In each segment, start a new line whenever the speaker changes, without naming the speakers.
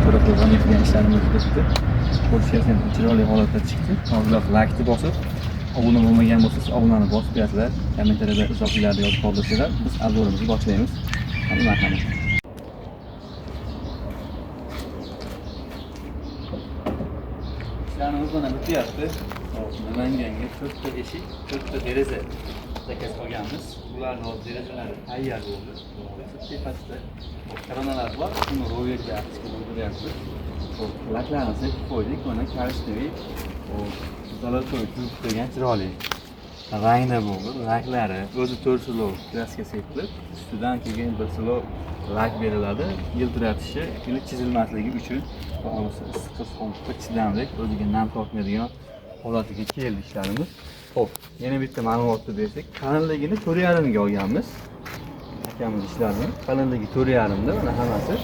ko'ra qo'ygan qilgan ishlarimiz bitdi. Ko'rishga ham chiroyli holatda chiqdi. Hozir laykni bosib, obuna bo'lmagan bo'lsangiz obunani bosib qo'yasizlar. Kommentariyada izohlarni yozib qoldirsanglar, biz obzorimizni boshlaymiz. Marhamat. İşlerimiz bana bityapti. Namanganga 4 ta eshik, 4 ta deraza zakaz qilganmiz. Bularning hozir derazalari tayyor bo'ldi. Tepasida koronalar bor. Uni ro'yobga chiqib o'tiryapmiz. Laklarni sepib qo'ydik. Mana karishniy zolotay turgan chiroyli. Rangda bo'ldi. Laklari o'zi 4 slov kraska sepilib, ustidan keyin 1 slov lak beriladi. Yiltiratishi, ili chizilmasligi uchun issiq sovuqqa chidamlik, o'ziga nam tortmaydigan holatiga keldi ishlarimiz. Xo'p, yana bitta ma'lumotni bersak, qalinligini 4,5 ga olganmiz. Akamiz ishlarini qalinligi 4,5 da, mana hammasi.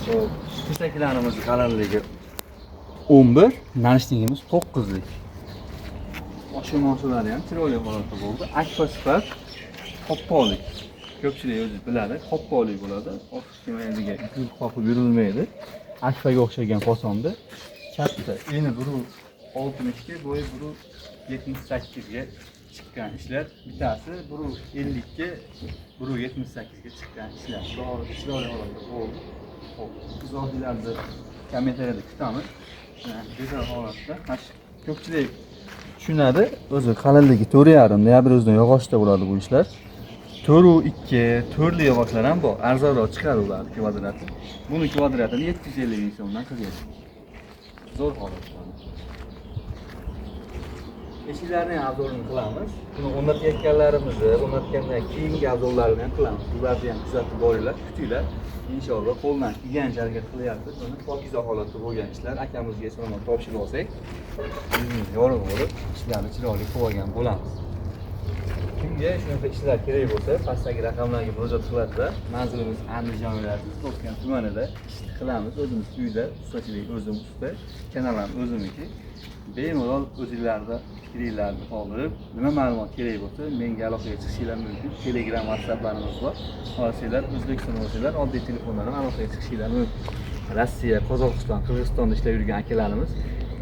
Xo'p, tirsaklarimiz qalinligi 11, narishligimiz 9 lik. Oshxonalari ham chiroyli holatda bo'ldi. Akfa sifat qopqolik. Ko'pchilik o'zi biladi, qopqolik bo'ladi. Oshxonalariga gul qoqib yurilmaydi. Akfaga o'xshagan posonda katta, eni 1.60 ga, bo'yi 1.78 ga chiqqan ishlar. Bittasi 1.50 ga, 1.78 ga chiqqan ishlar. Chiroyli holatda bo'ldi. Xo'p, izohlarni kommentariyada kutamiz. Go'zal holatda. Ko'pchilik tushunadi, o'zi qalinligi 4,5 da, bir o'zidan yog'ochda bo'ladi bu ishlar. 4.2, 4li yog'ochlar ham bor. Arzonroq chiqadi ular kvadrati. Buni kvadratini 750 ming so'mdan qilgan. Zo'r holatda. Eshiklarning obzorini qilamiz. Buni o'rnatayotganlarimizni, o'rnatgandan keyingi obzorlarini ham qilamiz. Ularni ham kuzatib boringlar, kutinglar. Inshaalloh qo'ldan kelgancha harakat qilyapmiz. Buni pokiza holatda bo'lgan ishlar akamizga so'rab topshirib olsak, bizning yorug' bo'lib, ishlarni chiroyli qilib olgan bo'lamiz. Kimga shunaqa ishlar kerak bo'lsa, pastdagi raqamlarga murojaat qilasizlar. Manzilimiz Andijon viloyati Toshkent tumanida qilamiz. O'zimiz uyda, ustachilik o'zim usta, kanal ham o'zimniki. Bemalol o'zingizlarni fikringlarni qoldirib, nima ma'lumot kerak bo'lsa, menga aloqaga chiqishinglar mumkin. Telegram, WhatsApplarimiz bor. Xohlasanglar, O'zbekiston bo'lsanglar, oddiy telefondan ham aloqaga chiqishinglar mumkin. Rossiya, Qozog'iston, Qirg'izistonda ishlab yurgan akalarimiz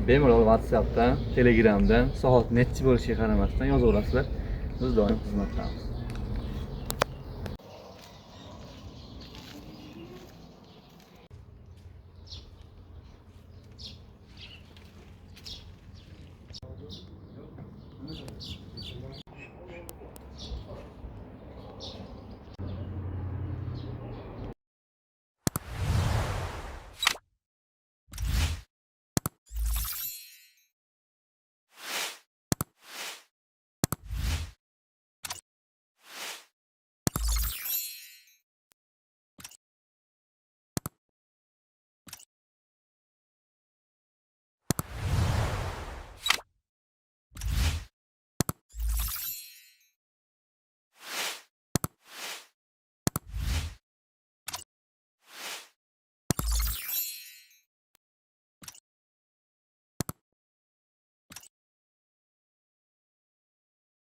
bemalol WhatsAppdan, Telegramdan soat necha bo'lishiga qaramasdan yozaverasizlar. Biz doim xizmatdamiz.